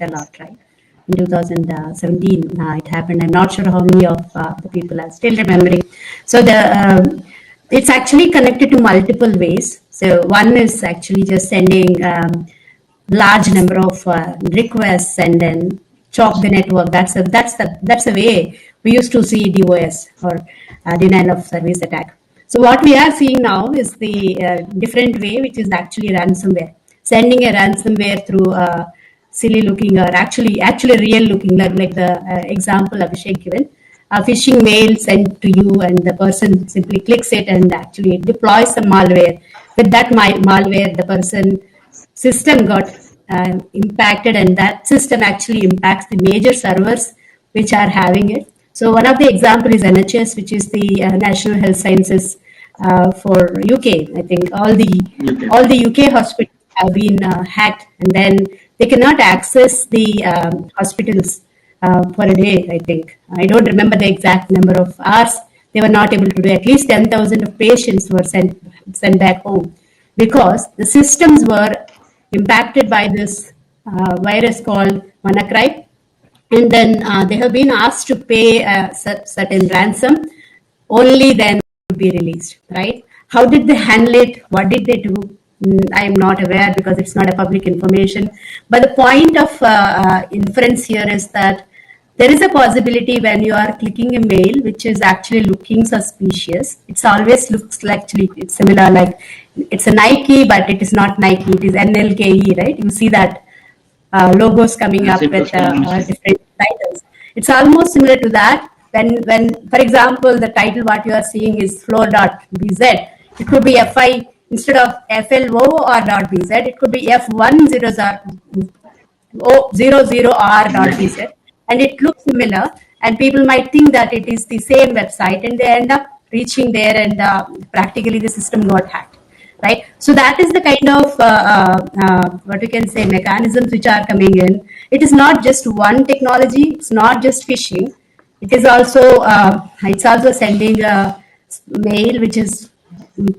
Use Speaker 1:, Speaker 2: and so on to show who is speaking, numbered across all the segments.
Speaker 1: quite a lot, right? In 2017, it happened. I'm not sure how many of the people are still remembering. So it's actually connected to multiple ways. So one is actually just sending large number of requests and then chop the network. That's a way we used to see DOS or denial of service attack. So what we are seeing now is the different way, which is actually ransomware. Sending a ransomware through silly looking or actually real looking, like the example Abhishek given. A phishing mail sent to you, and the person simply clicks it and actually deploys some malware. With that malware, the person system got impacted, and that system actually impacts the major servers which are having it. So one of the example is NHS, which is the National Health Sciences for UK. I think all the UK hospitals have been hacked, and then they cannot access the hospitals for a day. I think I don't remember the exact number of hours they were not able to do. At least 10,000 of patients were sent back home because the systems were impacted by this virus called WannaCry, and then they have been asked to pay a certain ransom. Only then would be released, right? How did they handle it? What did they do? I am not aware because it's not a public information. But the point of inference here is that there is a possibility when you are clicking a mail which is actually looking suspicious. It always looks like actually it's similar, like it's a Nike, but it is not Nike. It is NLKE, right? You see that logos coming up with different titles. It's almost similar to that. When, for example, the title what you are seeing is flow.bz, it could be FI instead of FLO or .bz. It could be F1000R.bz, and it looks similar. And people might think that it is the same website, and they end up reaching there, and practically the system got hacked. Right, so that is the kind of what we can say mechanisms which are coming in. It is not just one technology. It's not just phishing. It is also sending a mail which is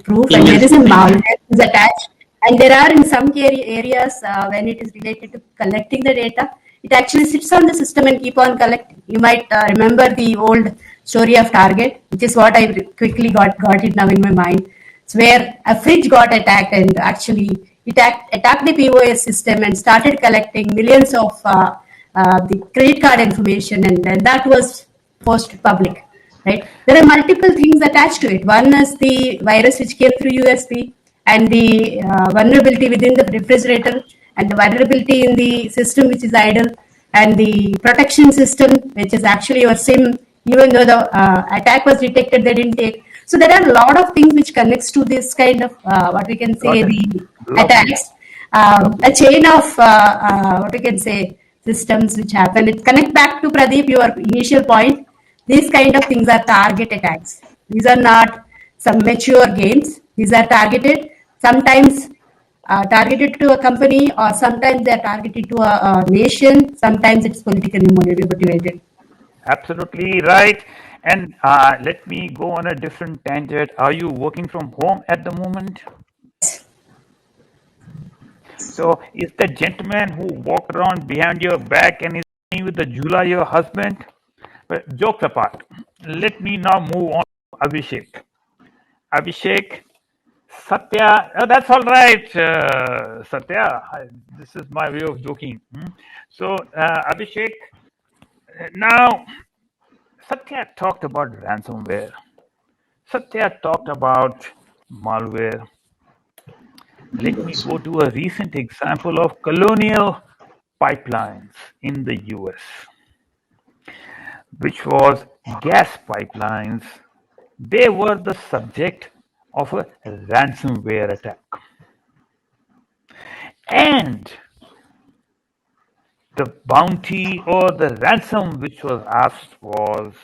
Speaker 1: proof, and there is a malware is attached. And there are in some areas when it is related to collecting the data, it actually sits on the system and keep on collecting. You might remember the old story of Target, which is what I quickly got it now in my mind. It's where a fridge got attacked, and actually it attacked the POS system and started collecting millions of the credit card information, and then that was posted public. Right? There are multiple things attached to it. One is the virus which came through USB, and the vulnerability within the refrigerator, and the vulnerability in the system which is idle, and the protection system which is actually your SIM. Even though the attack was detected, they didn't take. So there are a lot of things which connects to this kind of what we can say the attacks, a chain of what we can say systems which happen. It connects back to Pradeep, your initial point. These kind of things are target attacks. These are not some mature games. These are targeted. Sometimes targeted to a company, or sometimes they are targeted to a nation. Sometimes it's politically motivated.
Speaker 2: Absolutely right. And let me go on a different tangent. Are you working from home at the moment? So is the gentleman who walked around behind your back and is playing with the Jula your husband? But jokes apart, let me now move on to Abhishek. Abhishek, Satya, oh, that's all right, Satya. This is my way of joking. So, Abhishek, now Satya talked about ransomware. Satya talked about malware. Let me go to a recent example of colonial pipelines in the US, which was gas pipelines. They were the subject of a ransomware attack. And the bounty or the ransom which was asked was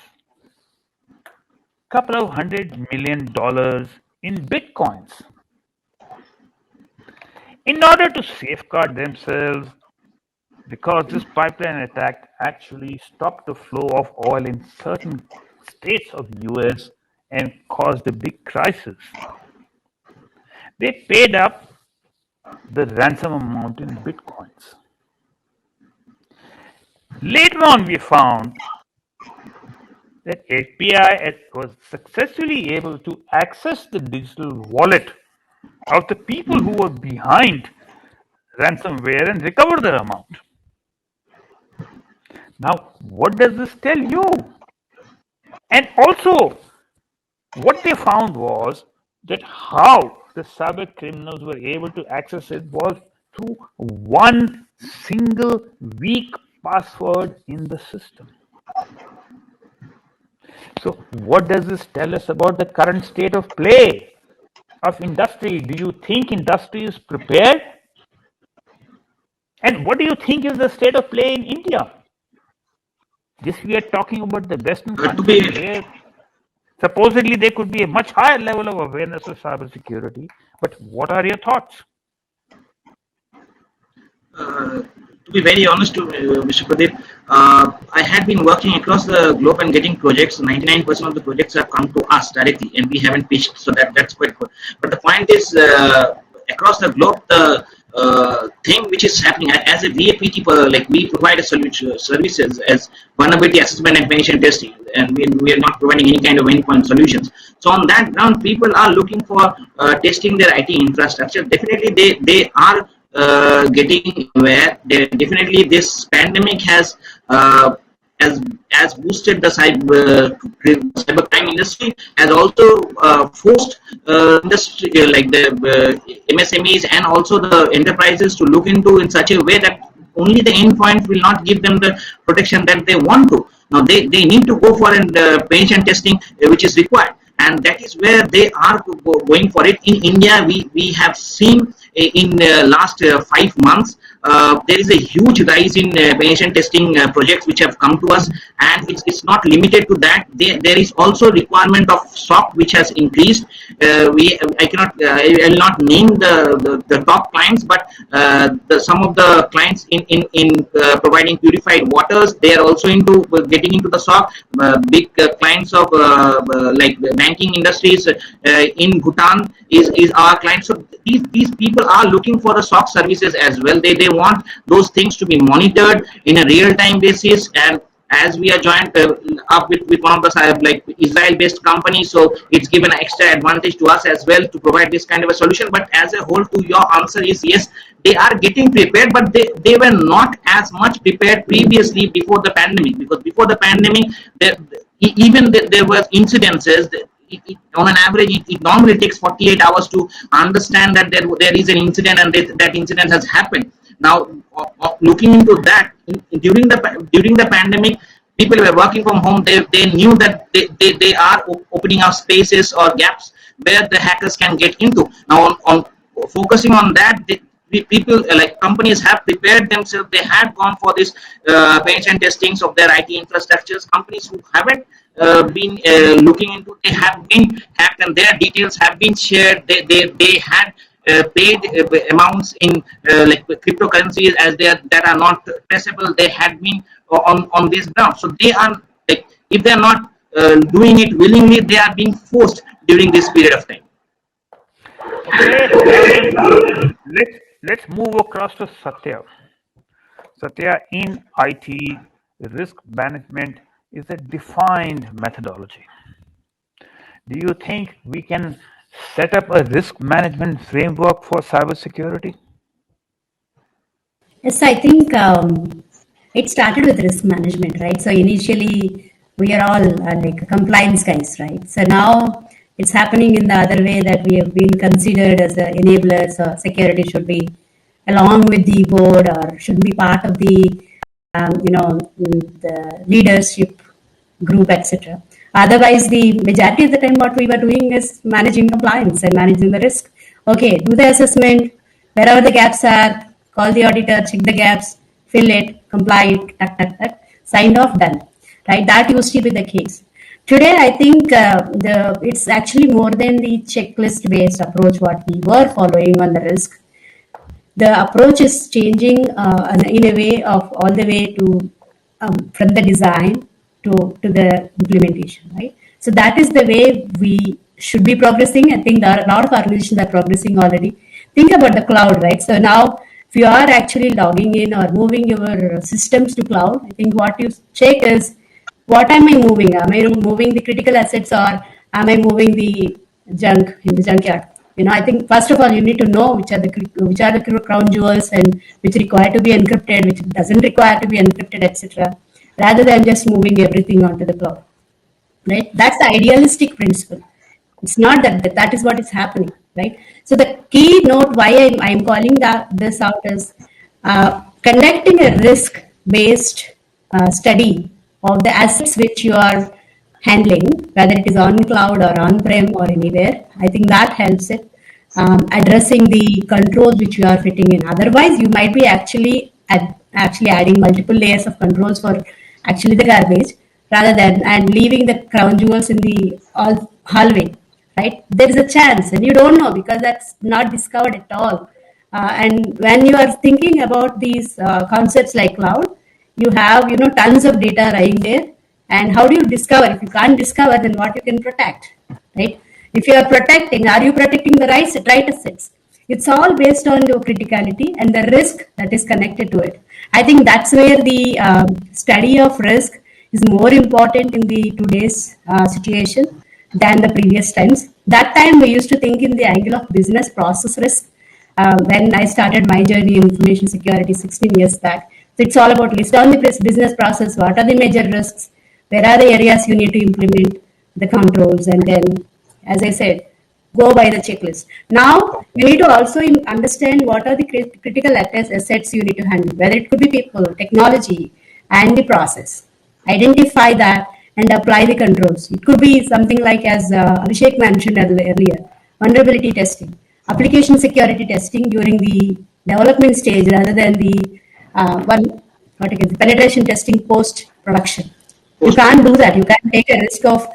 Speaker 2: a couple of $100 million in bitcoins. In order to safeguard themselves, because this pipeline attack actually stopped the flow of oil in certain states of US and caused a big crisis, they paid up the ransom amount in bitcoins. Later on, we found that FBI was successfully able to access the digital wallet of the people who were behind ransomware and recover their amount. Now, what does this tell you? And also, what they found was that how the cyber criminals were able to access it was through one single weak password in the system. So, what does this tell us about the current state of play of industry? Do you think industry is prepared? And what do you think is the state of play in India? This we are talking about the Western
Speaker 3: To
Speaker 2: countries
Speaker 3: be
Speaker 2: where supposedly there could be a much higher level of awareness of cybersecurity. But what are your thoughts?
Speaker 3: uh, to be very honest to Mr. Pradeep, I had been working across the globe and getting projects. 99% of the projects have come to us directly, and we haven't pitched, so that's quite good. But the point is, across the globe, the thing which is happening as a VAPT, like we provide a services as vulnerability assessment and penetration testing, and we are not providing any kind of endpoint solutions. So on that ground, people are looking for testing their IT infrastructure. Definitely, they are getting aware. Definitely, this pandemic uh, has boosted the cybercrime industry, has also forced industry like the MSMEs and also the enterprises to look into in such a way that only the endpoint will not give them the protection that they want to. Now they need to go for an penetration testing which is required, and that is where they are going for it. In India, we have seen in last 5 months there is a huge rise in penetration testing projects which have come to us, and it's not limited to that. There is also requirement of SOC which has increased. I will not name the top clients, but some of the clients in providing purified waters, they are also into getting into the SOC. Big clients of like the banking industries in Bhutan is our clients. So these people are looking for the SOC services as well. They want those things to be monitored in a real time basis. And as we are joined up with one of the like Israel-based companies, so it's given an extra advantage to us as well to provide this kind of a solution. But as a whole, to your answer is yes, they are getting prepared, but they were not as much prepared previously before the pandemic, because before the pandemic, there were incidences. On an average, it normally takes 48 hours to understand that there is an incident and that incident has happened. Now, looking into that, during the pandemic, people were working from home. They knew that they are opening up spaces or gaps where the hackers can get into. Now, on focusing on that, people like companies have prepared themselves. They had gone for this penetration testings of their IT infrastructures. Companies who haven't been looking into, they have been hacked and their details have been shared. They had paid amounts in like cryptocurrencies as that are not traceable. They had been on this ground. So they are like, if they are not doing it willingly, they are being forced during this period of time.
Speaker 2: Okay, let's move across to Satya. Satya, in IT, risk management is a defined methodology. Do you think we can set up a risk management framework for cybersecurity?
Speaker 1: Yes, I think it started with risk management, right? So initially, we are all like compliance guys, right? So now it's happening in the other way, that we have been considered as the enablers, or security should be along with the board or should be part of the the leadership group, etc. Otherwise, the majority of the time, what we were doing is managing compliance and managing the risk. Okay, do the assessment, wherever the gaps are, call the auditor, check the gaps, fill it, comply it, signed off, done. Right? That used to be the case. Today, I think it's actually more than the checklist-based approach what we were following on the risk. The approach is changing in a way of all the way to from the design to the implementation, right? So that is the way we should be progressing. I think there are a lot of organizations that are progressing already. Think about the cloud, right? So now if you are actually logging in or moving your systems to cloud, I think what you check is, what am I moving? Am I moving the critical assets, or am I moving the junk in the junkyard? I think first of all you need to know which are the crown jewels and which require to be encrypted, which doesn't require to be encrypted, etc. Rather than just moving everything onto the cloud, right? That's the idealistic principle. It's not that is what is happening, right? So the key note why I'm calling this out is conducting a risk-based study of the assets which you are handling, whether it is on cloud or on-prem or anywhere. I think that helps it addressing the controls which you are fitting in. Otherwise, you might be actually adding multiple layers of controls for actually the garbage, rather than and leaving the crown jewels in the hallway, right? There is a chance, and you don't know because that's not discovered at all. And when you are thinking about these concepts like cloud, you have tons of data lying there. And how do you discover? If you can't discover, then what you can protect, right? If you are protecting, are you protecting the right assets? It's all based on your criticality and the risk that is connected to it. I think that's where the study of risk is more important in the today's situation than the previous times. That time we used to think in the angle of business process risk. When I started my journey in information security 16 years back, so it's all about list down the business process. What are the major risks? Where are the areas you need to implement the controls? And then, as I said, go by the checklist. Now, you need to also understand what are the critical assets you need to handle, whether it could be people, technology, and the process. Identify that and apply the controls. It could be something like, as Abhishek mentioned earlier, vulnerability testing, application security testing during the development stage rather than the penetration testing post-production. You can't do that. You can't take a risk of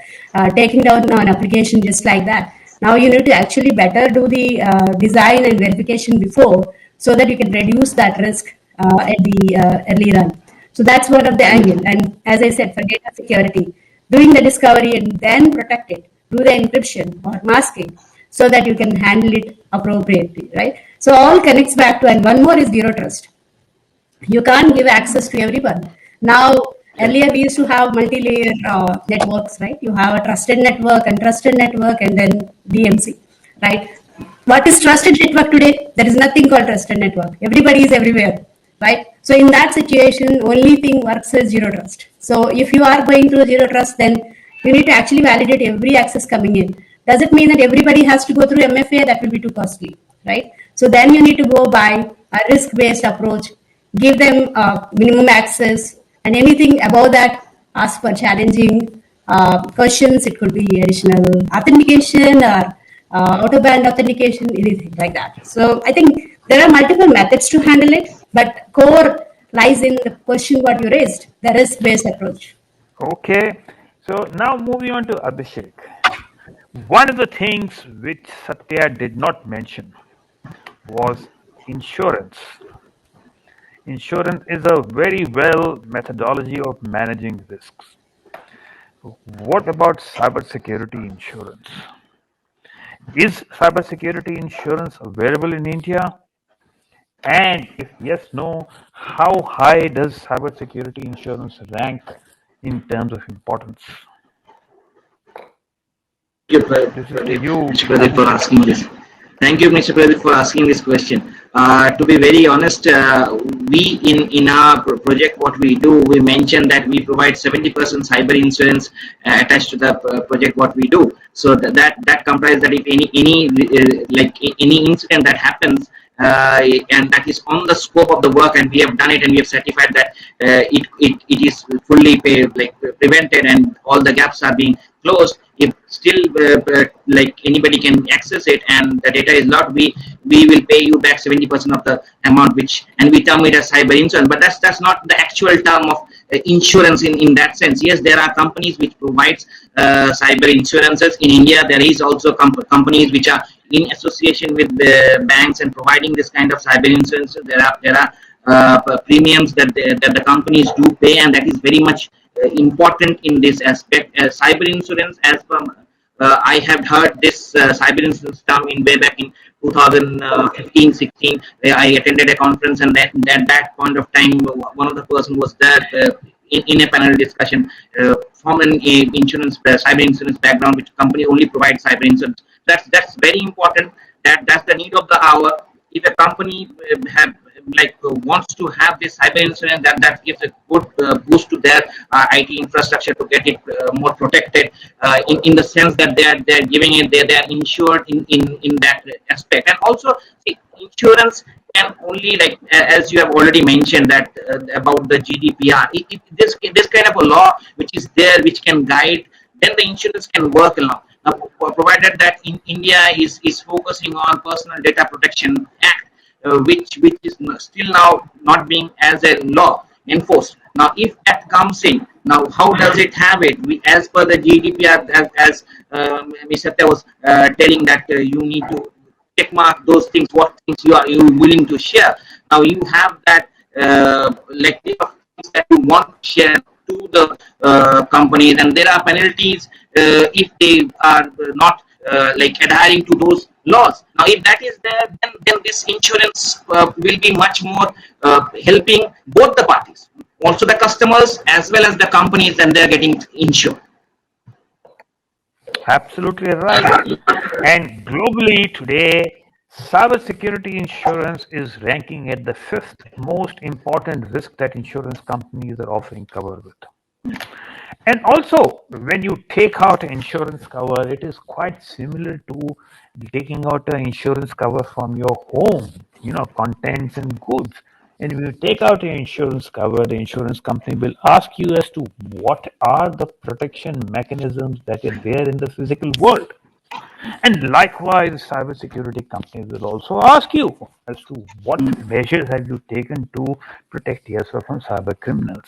Speaker 1: taking down an application just like that. Now you need to actually better do the design and verification before, so that you can reduce that risk at the early run. So that's one of the angle. And as I said, for data security, doing the discovery and then protect it, do the encryption or masking, so that you can handle it appropriately, right? So all connects back to, and one more is zero trust. You can't give access to everyone. Now, earlier we used to have multi-layer networks, right? You have a trusted network, untrusted network, and then DMC, right? What is trusted network today? There is nothing called trusted network. Everybody is everywhere, right? So in that situation, only thing works is zero trust. So if you are going to zero trust, then you need to actually validate every access coming in. Does it mean that everybody has to go through MFA? That will be too costly, right? So then you need to go by a risk-based approach, give them minimum access, and anything above that, ask for challenging questions. It could be additional authentication or out-of-band authentication, anything like that. So I think there are multiple methods to handle it, but core lies in the question what you raised, the risk-based approach.
Speaker 2: Okay, so now moving on to Abhishek. One of the things which Satya did not mention was insurance. Insurance is a very well methodology of managing risks. What about cybersecurity insurance? Is cybersecurity insurance available in India? And if yes, no, how high does cybersecurity insurance rank in terms of importance?
Speaker 3: Thank you, Mr. Pradeep, for asking this. Thank you, Mr. Pradeep, for asking this question. To be very honest, we in our project, what we do, we mention that we provide 70% cyber insurance attached to the project what we do. So that comprises that if any incident that happens, and that is on the scope of the work, and we have done it, and we have certified that it is fully prevented and all the gaps are being closed. If still anybody can access it and the data is locked, we will pay you back 70% of the amount, and we term it as cyber insurance. But that's not the actual term of insurance in that sense. Yes, there are companies which provides cyber insurances in India. There is also companies which are in association with the banks and providing this kind of cyber insurances. There are premiums that the companies do pay, and that is very much important in this aspect. Cyber insurance, as from I have heard this cyber insurance term in way back in 2015-16. I attended a conference, and at that point of time, one of the person was there in a panel discussion from an insurance, cyber insurance background, which company only provides cyber insurance. That's very important. That's the need of the hour. If a company wants to have this cyber insurance, that gives a good boost to their IT infrastructure to get it more protected, in the sense that they're giving it, they're insured in that aspect. And also, see, insurance can only, like as you have already mentioned, that about the GDPR. If this kind of a law which is there, which can guide, then the insurance can work along. Now, provided that in India is focusing on Personal Data Protection Act, which is still now not being as a law enforced. Now, if that comes in, now how does it have it? As per the GDPR, as Ms. Satya was telling, that you need to check mark those things, what things you willing to share. Now you have that things that you want to share to the companies, and there are penalties if they are not adhering to those laws. Now, if that is there, then this insurance will be much more helping both the parties, also the customers as well as the companies, and they're getting insured.
Speaker 2: Absolutely right. And globally today, cybersecurity insurance is ranking at the fifth most important risk that insurance companies are offering cover with. And also, when you take out an insurance cover, it is quite similar to taking out an insurance cover from your home, contents and goods. And when you take out an insurance cover, the insurance company will ask you as to what are the protection mechanisms that are there in the physical world. And likewise, cybersecurity companies will also ask you as to what measures have you taken to protect yourself from cyber criminals.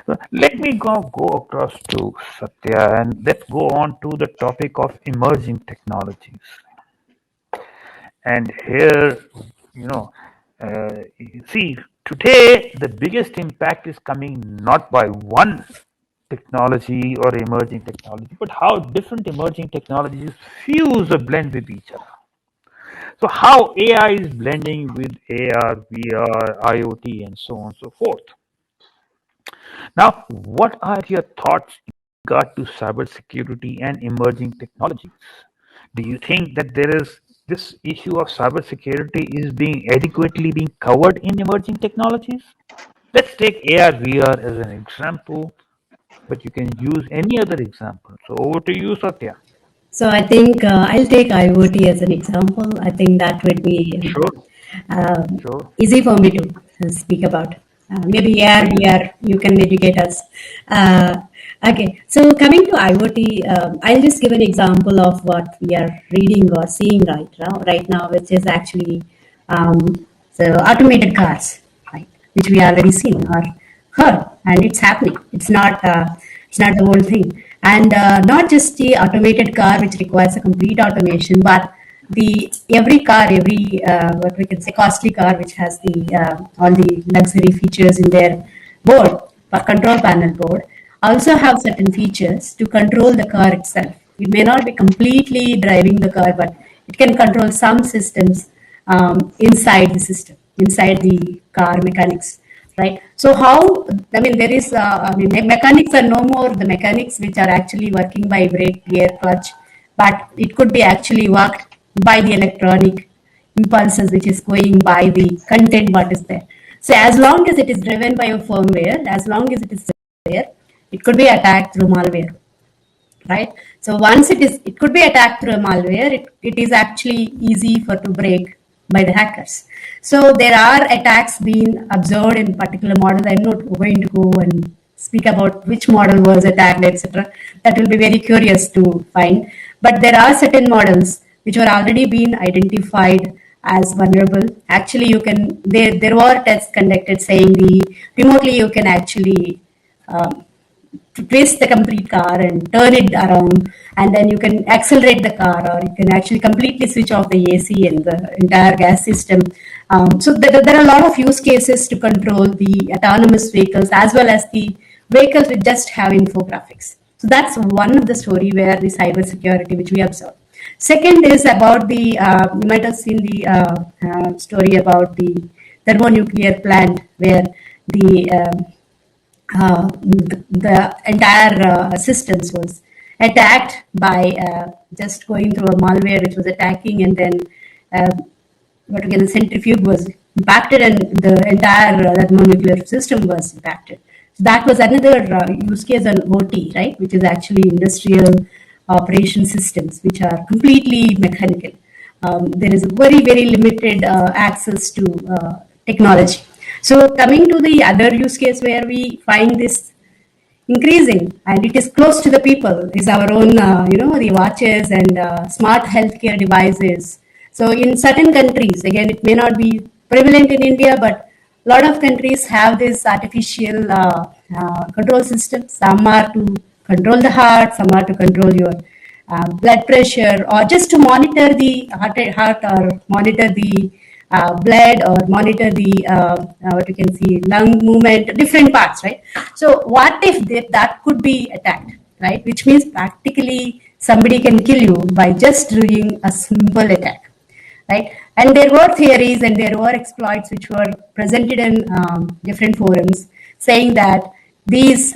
Speaker 2: So let me go across to Satya, and let's go on to the topic of emerging technologies. And here, see, today the biggest impact is coming not by one technology or emerging technology, but how different emerging technologies fuse or blend with each other. So how AI is blending with AR, VR, IoT, and so on and so forth. Now, what are your thoughts in regard to cybersecurity and emerging technologies? Do you think that there is this issue of cybersecurity is being adequately being covered in emerging technologies? Let's take AR, VR as an example, but you can use any other example. So over to you, Satya.
Speaker 1: So I think I'll take IoT as an example. I think that would be easy for me to speak about. Maybe you can educate us. Okay, so coming to IoT, I'll just give an example of what we are reading or seeing right now, which is actually automated cars, right? Which we already seen or heard, and it's happening. It's not the whole thing. And not just the automated car, which requires a complete automation, but every what we can say costly car, which has all the luxury features in their board or control panel board, also have certain features to control the car itself. It may not be completely driving the car, but it can control some systems inside the system, inside the car mechanics. Right. So there is, mechanics are no more the mechanics which are actually working by brake, gear, clutch, but it could be actually worked by the electronic impulses which is going by the content what is there. So as long as it is driven by a firmware, as long as it is there, it could be attacked through malware. Right. So once it could be attacked through a malware, it is actually easy to break by the hackers. So there are attacks being observed in particular models. I'm not going to go and speak about which model was attacked, etc. That will be very curious to find. But there are certain models which were already being identified as vulnerable. Actually, there were tests conducted saying remotely you can actually to twist the complete car and turn it around, and then you can accelerate the car, or you can actually completely switch off the AC and the entire gas system. So there are a lot of use cases to control the autonomous vehicles as well as the vehicles which just have infographics. So that's one of the story where the cybersecurity which we observe. Second is about you might have seen the story about the thermonuclear plant where the entire systems was attacked by just going through a malware which was attacking, and then uh, what again, the centrifuge was impacted and the entire thermonuclear system was impacted. So that was another use case on OT, right, which is actually industrial operation systems, which are completely mechanical. There is very, very limited access to technology. So coming to the other use case where we find this increasing and it is close to the people is our own the watches and smart healthcare devices. So in certain countries, again, it may not be prevalent in India, but a lot of countries have this artificial control system. Some are to control the heart, some are to control your blood pressure, or just to monitor the heart or monitor the blood, or monitor the what you can see lung movement, different parts, right? So what if that could be attacked, right? Which means practically somebody can kill you by just doing a simple attack, right? And there were theories and there were exploits which were presented in different forums saying that this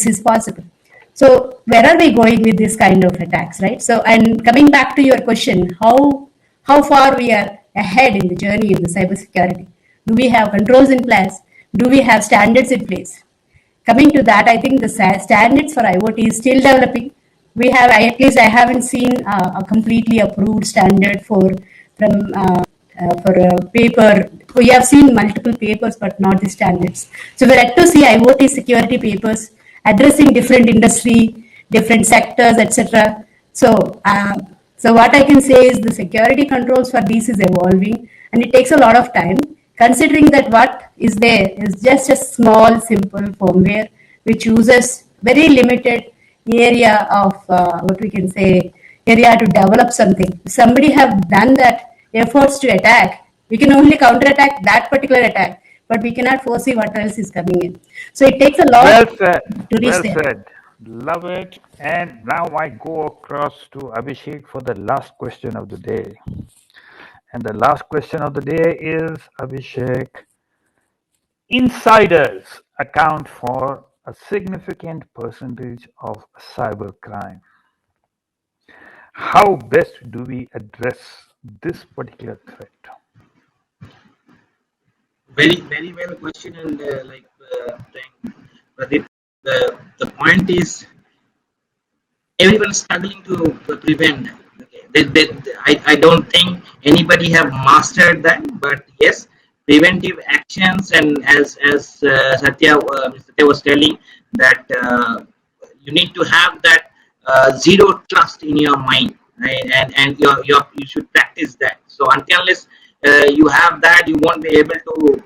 Speaker 1: is possible. So where are we going with this kind of attacks, right? So, and coming back to your question, how far we are ahead in the journey of the cybersecurity? Do we have controls in place? Do we have standards in place? Coming to that, I think the standards for IoT is still developing. We have, at least I haven't seen a completely approved standard for a paper. We have seen multiple papers, but not the standards. So we're yet to see IoT security papers addressing different industry, different sectors, etc. So what I can say is the security controls for these is evolving, and it takes a lot of time. Considering that what is there is just a small, simple firmware which uses very limited area of what we can say area to develop something. If somebody have done that efforts to attack, we can only counterattack that particular attack, but we cannot foresee what else is coming in. So it takes a lot
Speaker 2: Well said.
Speaker 1: to reach
Speaker 2: Well
Speaker 1: there.
Speaker 2: said. Love it. And now I go across to Abhishek for the last question of the day. And the last question of the day is, Abhishek, insiders account for a significant percentage of cybercrime. How best do we address this particular threat?
Speaker 3: Very well question, and thank Pradeep. The point is everyone is struggling to prevent that. Okay. I don't think anybody have mastered that, but yes, preventive actions, and as Mr. Satya was telling that you need to have that zero trust in your mind, right? And you should practice that. So until unless you have that, you won't be able to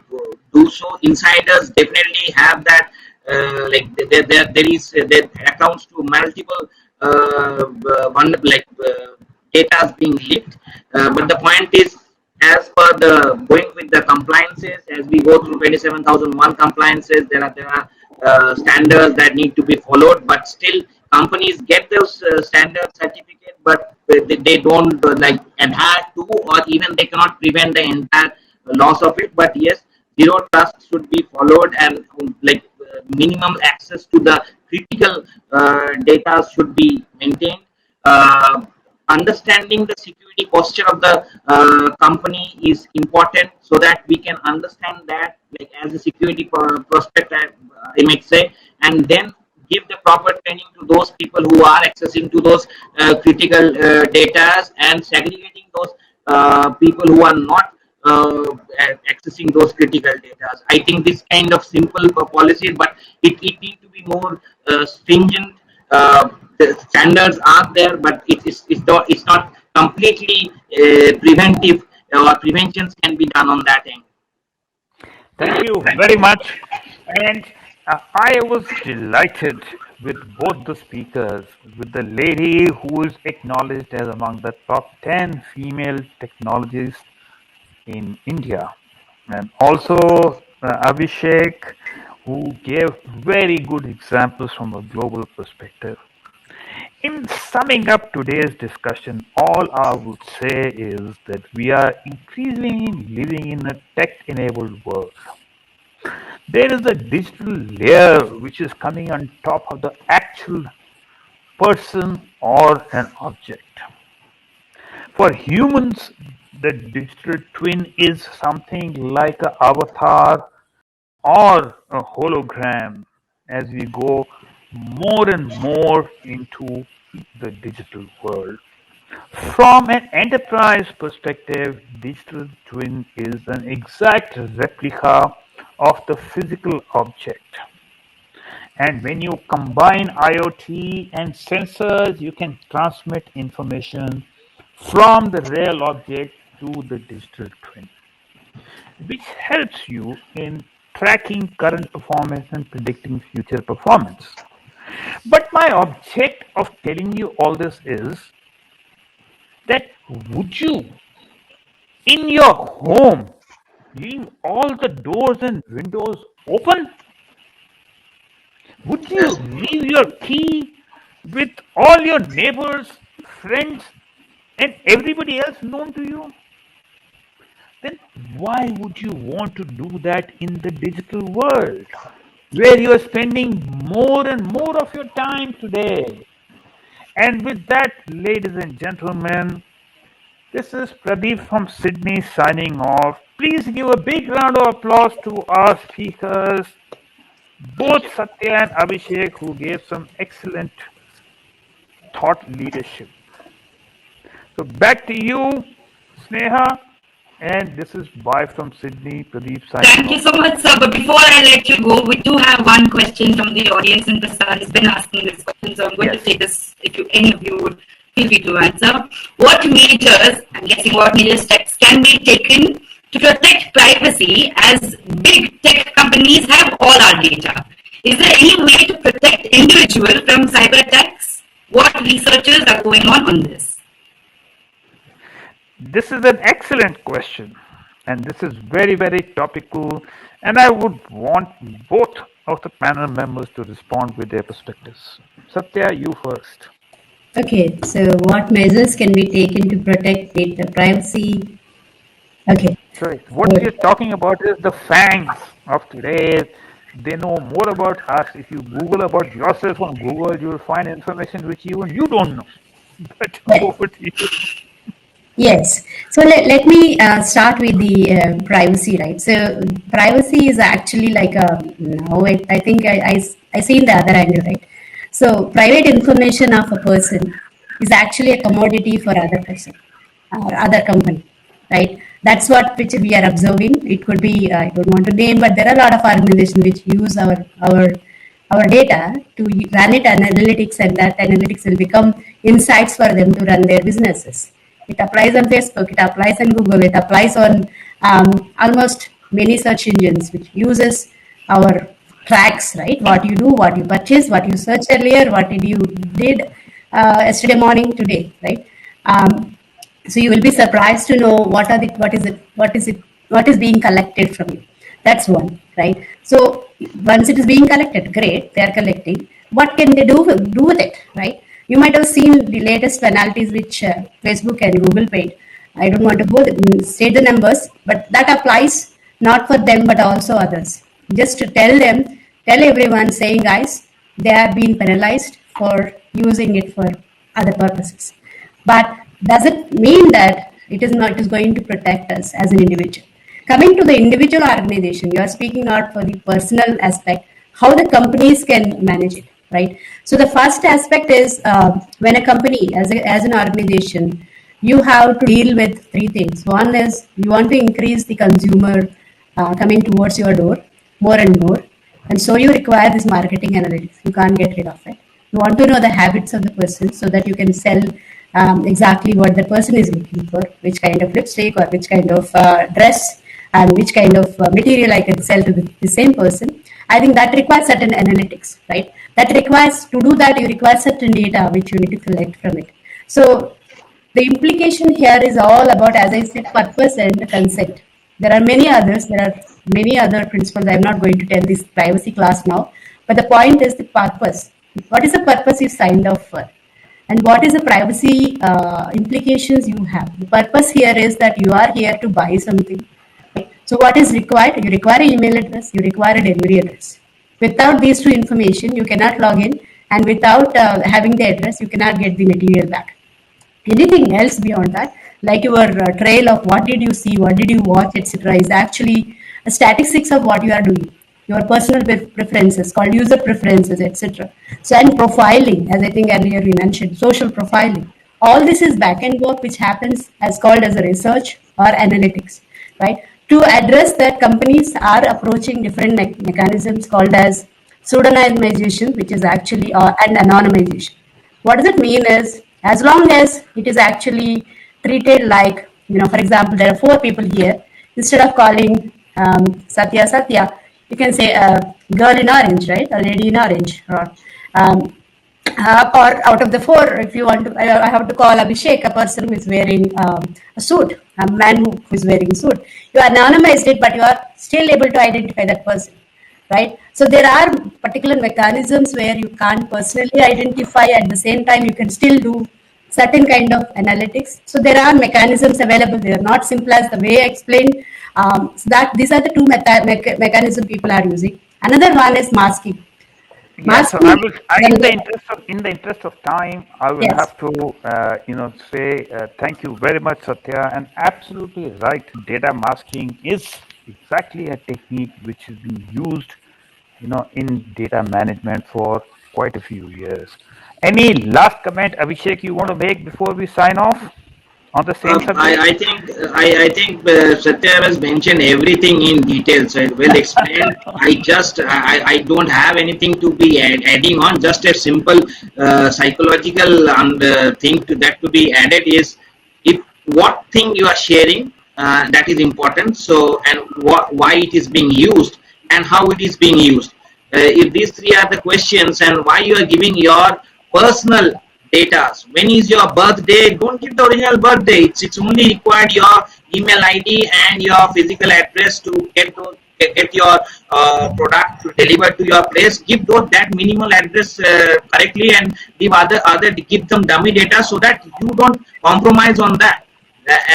Speaker 3: do so. Insiders definitely have that. There is there accounts to multiple one data being leaked. But the point is, as per the going with the compliances, as we go through 27,001 compliances, there are standards that need to be followed. But still, companies get those standard certificate, but they don't adhere to, or even they cannot prevent the entire loss of it. But yes, zero trust should be followed, and minimum access to the critical data should be maintained. Understanding the security posture of the company is important, so that we can understand that, like as a security prospect, I might say, and then give the proper training to those people who are accessing to those critical data, and segregating those people who are not accessing those critical data. I think this kind of simple policy, but it needs to be more stringent. The standards are there, but it's not completely preventive, or preventions can be done on that end.
Speaker 2: Thank you very much. And I was delighted with both the speakers, with the lady who is acknowledged as among the top 10 female technologists in India, and also Abhishek, who gave very good examples from a global perspective. In summing up today's discussion, all I would say is that we are increasingly living in a tech-enabled world. There is a digital layer which is coming on top of the actual person or an object. For humans, the digital twin is something like an avatar or a hologram as we go more and more into the digital world. From an enterprise perspective, digital twin is an exact replica of the physical object. And when you combine IoT and sensors, you can transmit information from the real object to the digital twin, which helps you in tracking current performance and predicting future performance. But my object of telling you all this is that would you, in your home, leave all the doors and windows open? Would you
Speaker 3: Yes.
Speaker 2: leave your key with all your neighbors, friends, and everybody else known to you? Then why would you want to do that in the digital world where you are spending more and more of your time today? And with that, ladies and gentlemen, this is Pradeep from Sydney signing off. Please give a big round of applause to our speakers, both Satya and Abhishek, who gave some excellent thought leadership. So back to you, Sneha, and this is bye from Sydney, Pradeep signing
Speaker 4: Thank you
Speaker 2: off.
Speaker 4: so much, sir. But before I let you go, we do have one question from the audience, and Prasad has been asking this question, so I'm going to
Speaker 2: Yes.
Speaker 4: take this. If any of you would feel free to answer. What measures, I'm guessing what measure steps can be taken to protect privacy as big tech companies have all our data? Is there any way to protect individuals from cyber attacks? What researchers are going on this?
Speaker 2: This is an excellent question, and this is very, very topical. And I would want both of the panel members to respond with their perspectives. Satya, you first.
Speaker 1: Okay, so what measures can be taken to protect data privacy? Okay,
Speaker 2: Right. What
Speaker 1: good.
Speaker 2: we're talking about is the fangs of today. They know more about us. If you Google about yourself on Google, you will find information which even you don't know. But
Speaker 1: Right.
Speaker 2: over to you.
Speaker 1: Yes. So let me start with the privacy, right? So privacy is actually like a now I think I see in the other angle, right? So private information of a person is actually a commodity for other person or other company, right? That's what which we are observing. It could be I don't want to name, but there are a lot of organizations which use our data to run it analytics, and that analytics will become insights for them to run their businesses. It applies on Facebook, it applies on Google, it applies on almost many search engines which uses our tracks, right? What you do, what you purchase, what you searched earlier, what did you did yesterday morning, today, right? So you will be surprised to know what is being collected from you. That's one, right? So once it is being collected, great, they are collecting. What can they do with it, right? You might have seen the latest penalties which Facebook and Google paid. I don't want to state the numbers, but that applies not for them but also others. Just to tell everyone, saying, guys, they are being penalized for using it for other purposes. But does it mean that it is going to protect us as an individual? Coming to the individual organization, you are speaking out for the personal aspect, how the companies can manage it, right? So the first aspect is when a company, as an organization, you have to deal with three things. One is you want to increase the consumer coming towards your door more and more, and so you require this marketing analytics. You can't get rid of it. You want to know the habits of the person so that you can sell exactly what the person is looking for, which kind of lipstick or which kind of dress and which kind of material I can sell to the same person. I think that requires certain analytics, right? That requires, to do that, you require certain data which you need to collect from it. So the implication here is all about, as I said, purpose and consent. There are many others. There are many other principles. I'm not going to tell this privacy class now, but the point is the purpose. What is the purpose you signed up for? and what is the privacy implications you have. The purpose here is that you are here to buy something. So what is required? You require an email address, you require a delivery address. Without these two information, you cannot log in, and without having the address, you cannot get the material back. Anything else beyond that, like your trail of what did you see, what did you watch, etc., is actually a statistics of what you are doing. Your personal preferences, called user preferences, etc. So, and profiling, as I think earlier we mentioned, social profiling. All this is back-end work which happens as called as a research or analytics, right? To address that, companies are approaching different mechanisms called as pseudonymization, which is actually, and anonymization. What does it mean is, as long as it is actually treated like, for example, there are four people here. Instead of calling Satya, you can say a girl in orange, right? A lady in orange. Um, or out of the four, if you want to, I have to call Abhishek, a person who is wearing a suit, a man who is wearing a suit. You anonymized it, but you are still able to identify that person, right? So there are particular mechanisms where you can't personally identify. At the same time, you can still do certain kind of analytics. So there are mechanisms available. They are not simple as the way I explained. So that these are the two mechanisms people are using. Another one is masking.
Speaker 2: Yeah, so I will. In the interest of time, I will
Speaker 1: Yes.
Speaker 2: have to, say thank you very much, Satya, and absolutely right. Data masking is exactly a technique which has been used, in data management for quite a few years. Any last comment, Abhishek, you want to make before we sign off on the same subject?
Speaker 3: I think Satya has mentioned everything in detail, so well explained. I don't have anything to be adding on. Just a simple psychological thing that to be added is, if what thing you are sharing, that is important. So, and why it is being used and how it is being used. If these three are the questions, and why you are giving your personal data. When is your birthday? Don't give the original birthday. It's only required your email ID and your physical address to get your product delivered to your place. Give that minimal address correctly, and give them dummy data so that you don't compromise on that.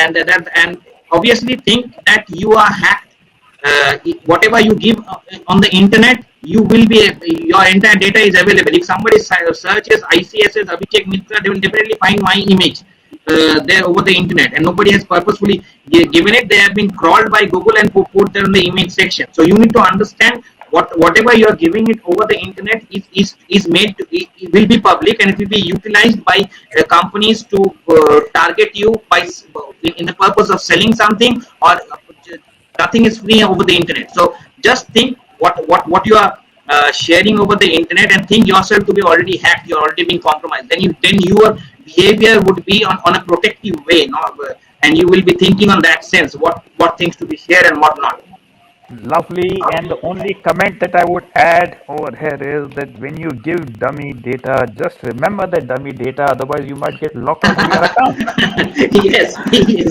Speaker 3: And obviously think that you are hacked. Whatever you give on the internet, you will be, your entire data is available. If somebody searches ICSS Abhishek Mitra, they will definitely find my image there over the internet, and nobody has purposefully given it. They have been crawled by Google and put there in the image section. So you need to understand whatever you are giving it over the internet is made to, it will be public, and it will be utilized by companies to target you by in the purpose of selling something, or nothing is free over the internet. So just think what you are sharing over the internet, and think yourself to be already hacked. You're already being compromised. Then your behavior would be on a protective way, and you will be thinking on that sense what things to be shared and what not.
Speaker 2: Lovely. And the only comment that I would add over here is that when you give dummy data, just remember the dummy data, otherwise you might get locked out of your account.
Speaker 3: Yes.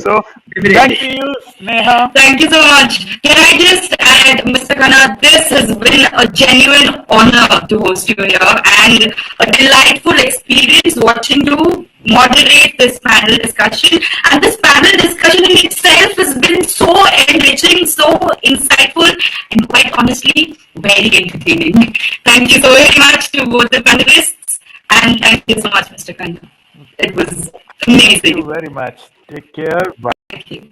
Speaker 2: So thank you, Sneha.
Speaker 4: Thank you so much. Can I just add, Mr. Khanna, this has been a genuine honor to host you here, and a delightful experience watching you moderate this panel discussion. And this panel discussion in itself has been so enriching, so insightful, and quite honestly, very entertaining. Thank you so very much to both the panelists, and thank you so much, Mr. Khanna. It was amazing.
Speaker 2: Thank you very much. Take care. Bye.
Speaker 4: Thank you.